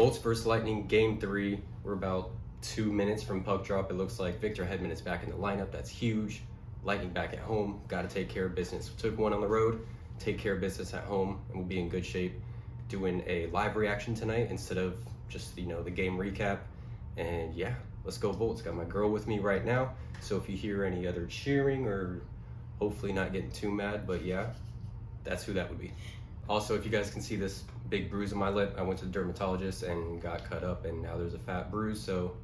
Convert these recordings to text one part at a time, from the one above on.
Bolts versus Lightning, Game 3. We're about 2 minutes from puck drop. It looks like Victor Hedman is back in the lineup. That's huge. Lightning back at home. Got to take care of business. Took one on the road. Take care of business at home, and we'll be in good shape. Doing a live reaction tonight instead of just, the game recap. And yeah, let's go Bolts. Got my girl with me right now. So if you hear any other cheering or hopefully not getting too mad, but yeah, that's who that would be. Also, if you guys can see this big bruise on my lip, I went to the dermatologist and got cut up, and now there's a fat bruise, so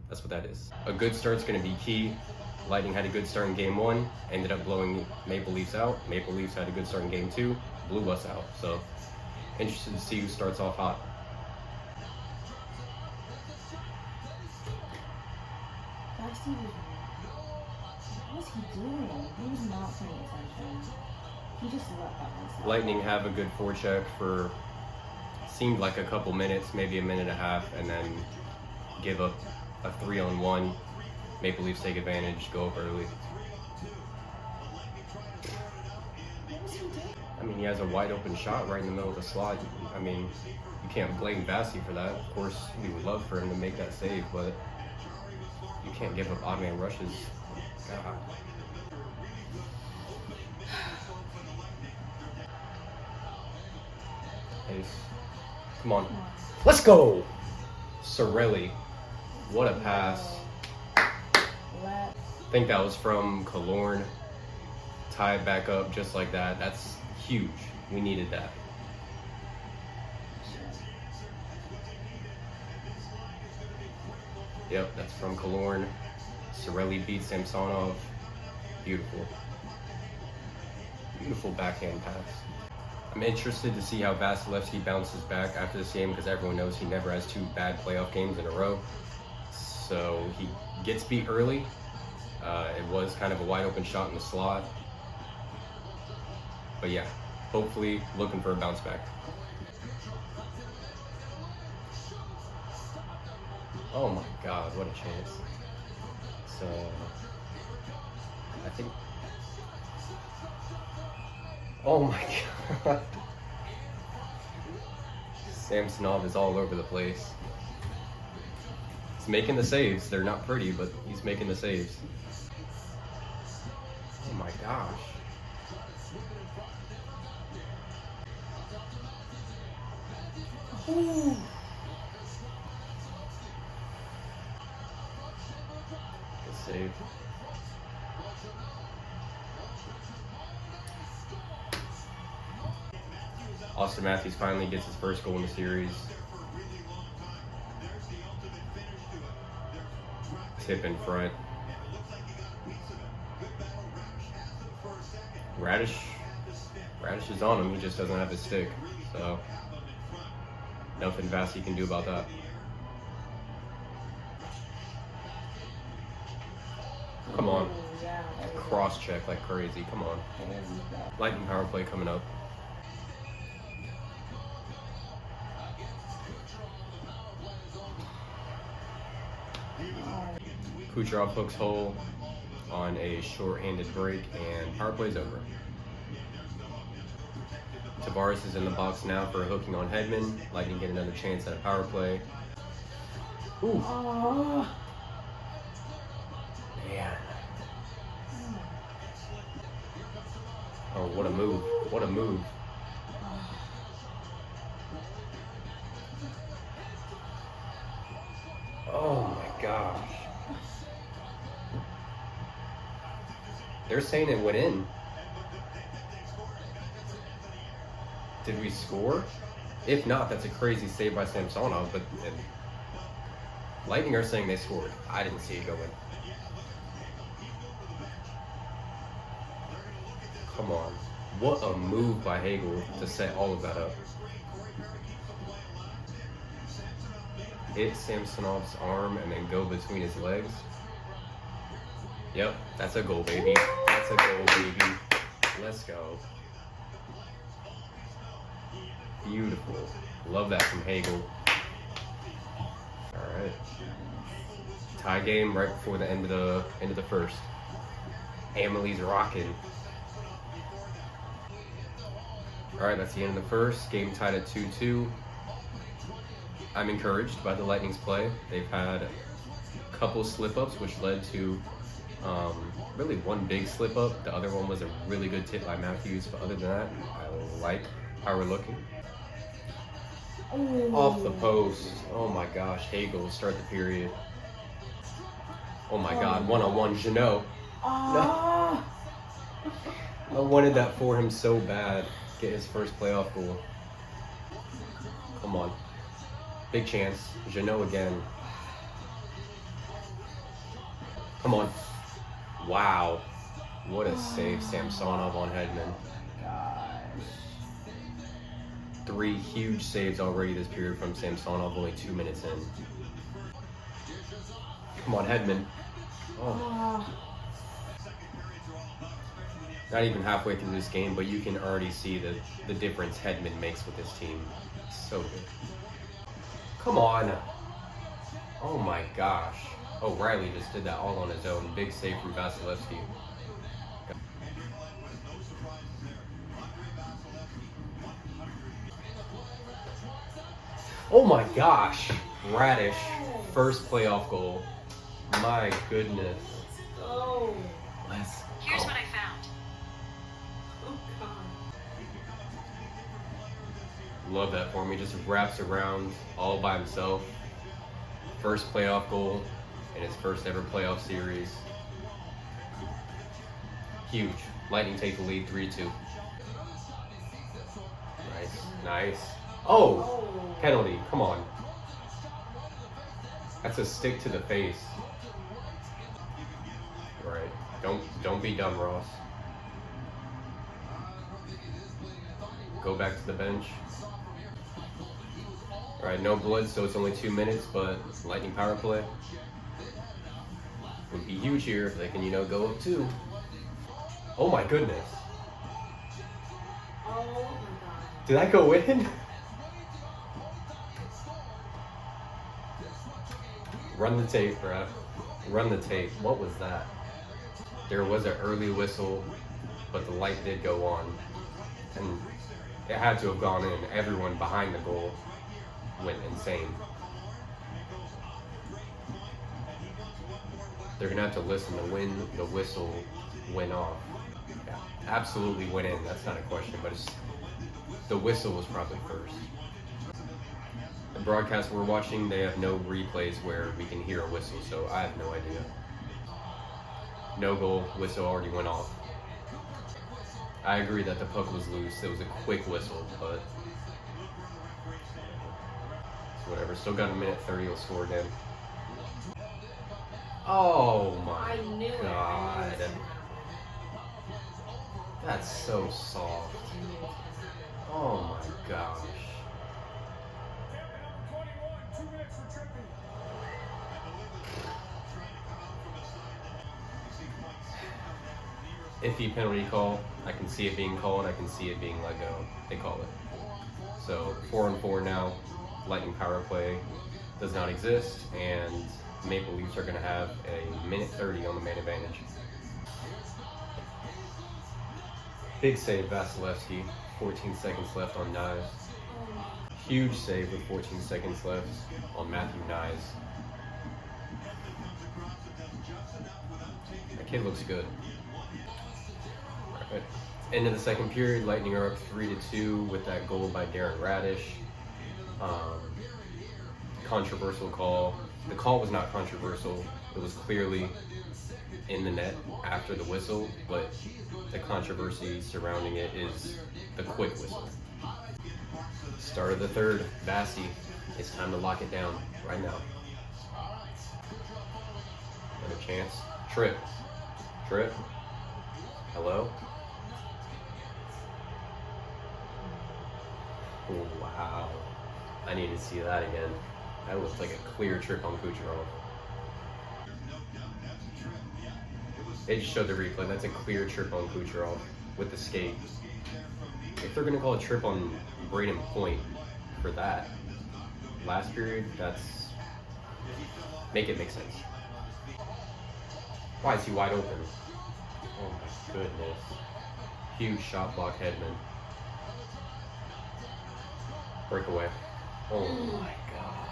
that's what that is. A good start's gonna be key. Lightning had a good start in Game 1, ended up blowing Maple Leafs out. Maple Leafs had a good start in Game 2, blew us out. So, interested to see who starts off hot. What was he doing? He was not paying attention. He just let that one slide. Lightning have a good forecheck for seemed like a couple minutes, maybe a minute and a half, and then give up a 3-on-1. Maple Leafs take advantage, go up early. What was he doing? I mean, he has a wide open shot right in the middle of the slot. I mean, you can't blame Vasi for that. Of course, we would love for him to make that save, but you can't give up odd man rushes. God. Ace. Come on. Let's go! Sorelli. What a pass. I think that was from Killorn. Tie it back up just like that. That's huge. We needed that. Yep, that's from Killorn. Sorelli beats Samsonov. Beautiful. Beautiful backhand pass. I'm interested to see how Vasilevsky bounces back after this game because everyone knows he never has 2 bad playoff games in a row. So he gets beat early. It was kind of a wide open shot in the slot. But yeah, hopefully looking for a bounce back. Oh my God, what a chance. So, I think... Oh my God. Samsonov is all over the place. He's making the saves. They're not pretty, but he's making the saves. Oh my gosh. Ooh. Good save. Austin Matthews finally gets his first goal in the series. Tip in front. Radish is on him, he just doesn't have his stick. So, nothing Vasi can do about that. Come on. Cross check like crazy, come on. Lightning power play coming up. Kucherov hooks hole on a short-handed break, and power play's over. Tavares is in the box now for hooking on Hedman. Lightning get another chance at a power play. Ooh. Oh. Man. Oh, what a move. What a move. Oh my gosh. They're saying it went in. Did we score? If not, that's a crazy save by Samsonov, but Lightning are saying they scored. I didn't see it go in. Come on. What a move by Hagel to set all of that up. Hit Samsonov's arm and then go between his legs. Yep, that's a goal, baby. That's a goal, baby. Let's go. Beautiful. Love that from Hagel. All right. Tie game right before the end of the first. Amelie's rocking. All right, that's the end of the first. Game tied at 2-2. I'm encouraged by the Lightning's play. They've had a couple slip-ups, which led to really one big slip-up. The other one was a really good tip by Matthews, but other than that, I like how we're looking. Oh. Off the post. Oh my gosh, Hagel start the period. Oh my God, one-on-one, Jeannot. Ah. I wanted that for him so bad. Get his first playoff goal. Come on. Big chance. Jeannot again. Come on. Wow. What a save, Samsonov on Hedman. Gosh. 3 huge saves already this period from Samsonov, only 2 minutes in. Come on, Hedman. Oh. Not even halfway through this game, but you can already see the difference Hedman makes with this team. So good. Come on. Oh my gosh. Oh, Riley just did that all on his own. Big save from Vasilevsky. Oh my gosh. Radish. First playoff goal. My goodness. Oh. Let's Here's go. what I found. Oh God. Love that for me. Just wraps around all by himself. First playoff goal in his first ever playoff series. Huge. Lightning take the lead 3-2. Nice. Nice. Oh! Penalty. Come on. That's a stick to the face. Right. Don't be dumb, Ross. Go back to the bench. Alright, no blood, so it's only 2 minutes, but Lightning power play would be huge here if they can, go up 2. Oh my goodness. Oh my God. Did that go in? Run the tape, bruh. Run the tape. What was that? There was an early whistle, but the light did go on. And it had to have gone in. Everyone behind the goal went insane. They're gonna have to listen to when the whistle went off. Yeah, absolutely went in. That's not a question, but the whistle was probably first. The broadcast we're watching, they have no replays where we can hear a whistle, so I have no idea. No goal, whistle already went off. I agree that the puck was loose. It was a quick whistle, but it's whatever. Still got a minute 30. He'll score again. Oh my I knew it. God. That's so soft. Oh my gosh. Iffy penalty call. I can see it being called. I can see it being let go. They call it. So 4-on-4 now. Lightning power play does not exist, and Maple Leafs are going to have a minute 30 on the man advantage. Big save, Vasilevsky. 14 seconds left on Knives. Huge save with 14 seconds left on Matthew Knives. That kid looks good. Right. End of the second period, Lightning are up 3-2 with that goal by Darren Radish. Controversial call. The call was not controversial. It was clearly in the net after the whistle, but the controversy surrounding it is the quick whistle. Start of the third, Vasi. It's time to lock it down right now. Another chance. Trip. Hello? Oh, wow. I need to see that again. That looks like a clear trip on Kucherov. They just showed the replay. That's a clear trip on Kucherov with the skate. If they're going to call a trip on Braden Point for that last period, make it make sense. Why is he wide open? Oh my goodness. Huge shot block, Hedman. Breakaway. Oh my God.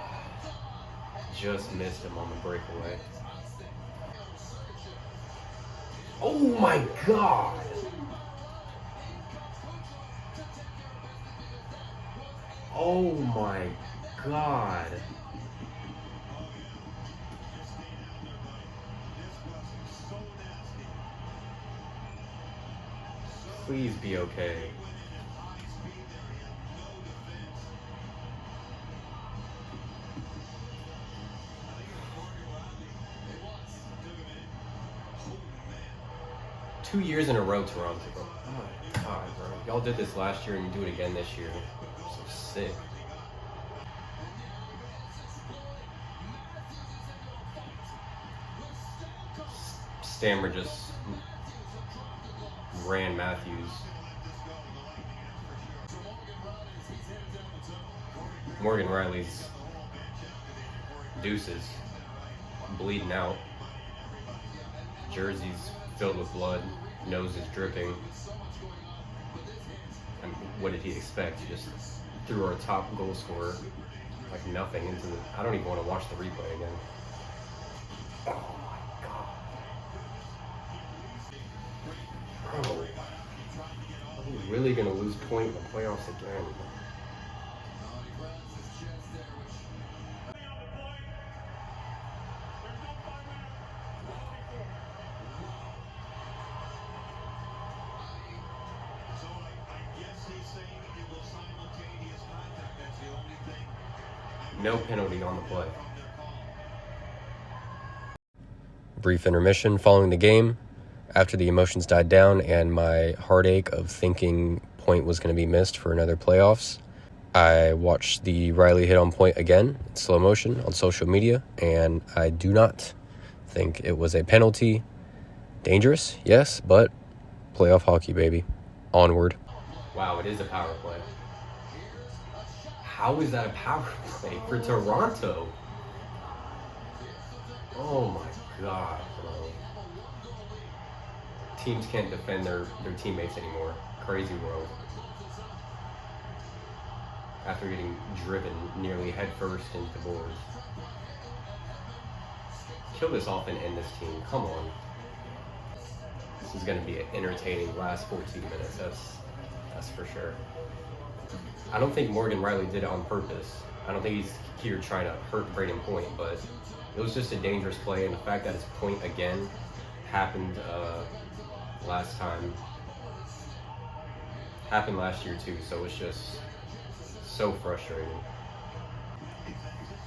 just missed him on the breakaway. Oh my God! Oh my God! Please be okay. Two years in a row, Toronto. Oh my God, bro. Y'all did this last year and you do it again this year. So sick. Stammer just ran Matthews. Morgan Riley's deuces, bleeding out. Jersey's filled with blood, nose is dripping. And what did he expect? He just threw our top goal scorer like nothing into the... I don't even want to watch the replay again. Oh my God. Bro, are we really going to lose point in the playoffs again? No penalty on the play. Brief intermission following the game. After the emotions died down and my heartache of thinking point was going to be missed for another playoffs, I watched the Riley hit on point again in slow motion on social media, and I do not think it was a penalty. Dangerous, yes, but playoff hockey, baby. Onward. Wow, it is a power play. How is that a power play for Toronto? Oh my God, bro. Teams can't defend their teammates anymore. Crazy world. After getting driven nearly headfirst into the boards. Kill this off and end this team. Come on. This is going to be an entertaining last 14 minutes. That's for sure. I don't think Morgan Riley did it on purpose. I don't think he's here trying to hurt Braden Point, but it was just a dangerous play, and the fact that it's point again happened last time. Happened last year too, so it's just so frustrating.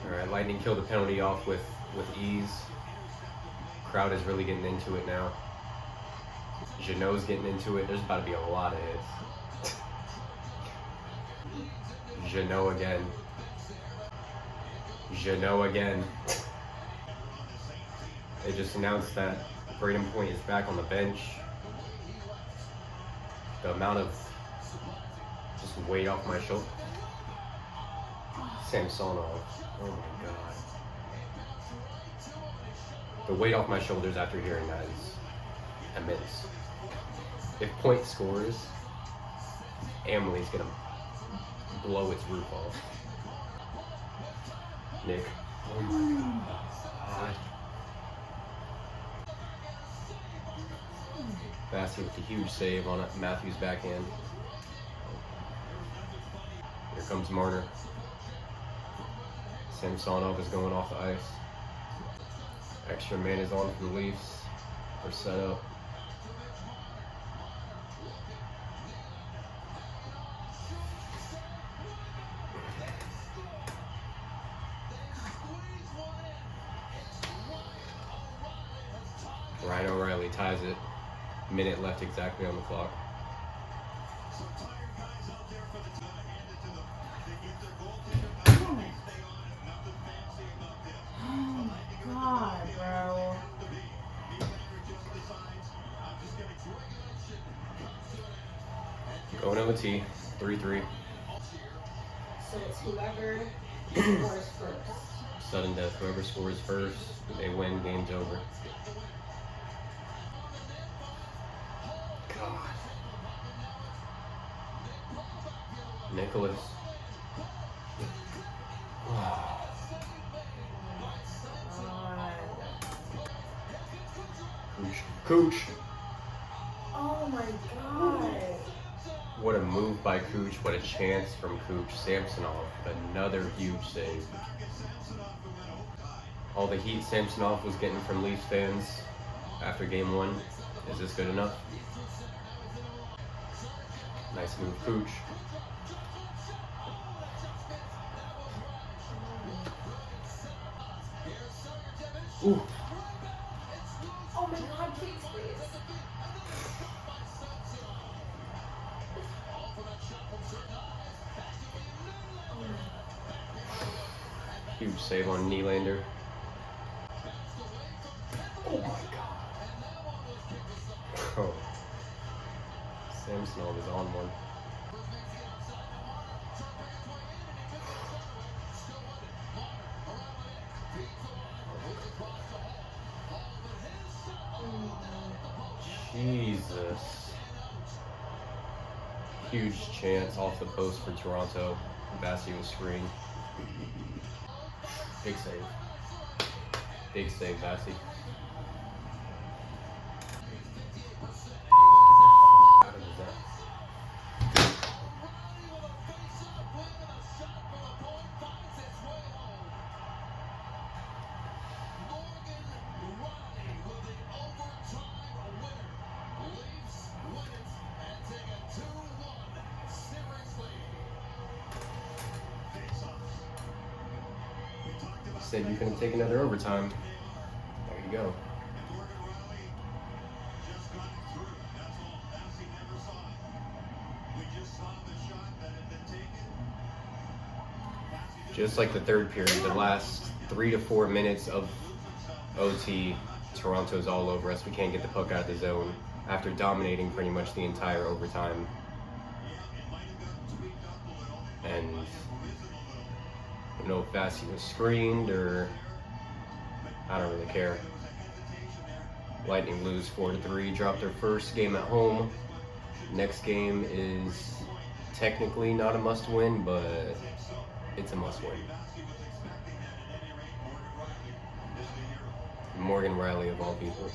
Alright, Lightning killed the penalty off with ease. Crowd is really getting into it now. Jeannot's getting into it. There's about to be a lot of hits. Jeannot again. Jeannot again. They just announced that Braden Point is back on the bench. The amount of just weight off my shoulder. Samsonov. Oh my God. The weight off my shoulders after hearing that is immense. If Point scores, Amelie's gonna blow its roof off. Nick. Oh my God. Bassey with a huge save on it. Matthews backhand. Here comes Marner. Samsonov is going off the ice. Extra man is on for the Leafs. They're set up. Ryan O'Reilly ties it. Minute left exactly on the clock. Oh my God, bro. Going OT, 3-3. So it's whoever scores first. Sudden death. Whoever scores first, they win. Game's over. God. Nicholas. Cooch. Oh my god. What a move by Cooch. What a chance from Cooch. Samsonov, another huge save. All the heat Samsonov was getting from Leafs fans after game 1. Is this good enough? Nice move, Cooch. Ooh. Oh my god, please. Huge save on Nylander. Oh my god. Oh. Samsonov is on one. Jesus. Huge chance off the post for Toronto. Vasi was screened. Big save. Big save, Vasi. Out of his net. Said you couldn't take another overtime. There you go. Just like the third period, the last 3 to 4 minutes of OT, Toronto's all over us. We can't get the puck out of the zone after dominating pretty much the entire overtime. And I don't know if Vasi was screened or I don't really care. Lightning lose 4-3, drop their first game at home. Next game is technically not a must-win, but it's a must-win. Morgan Riley of all people.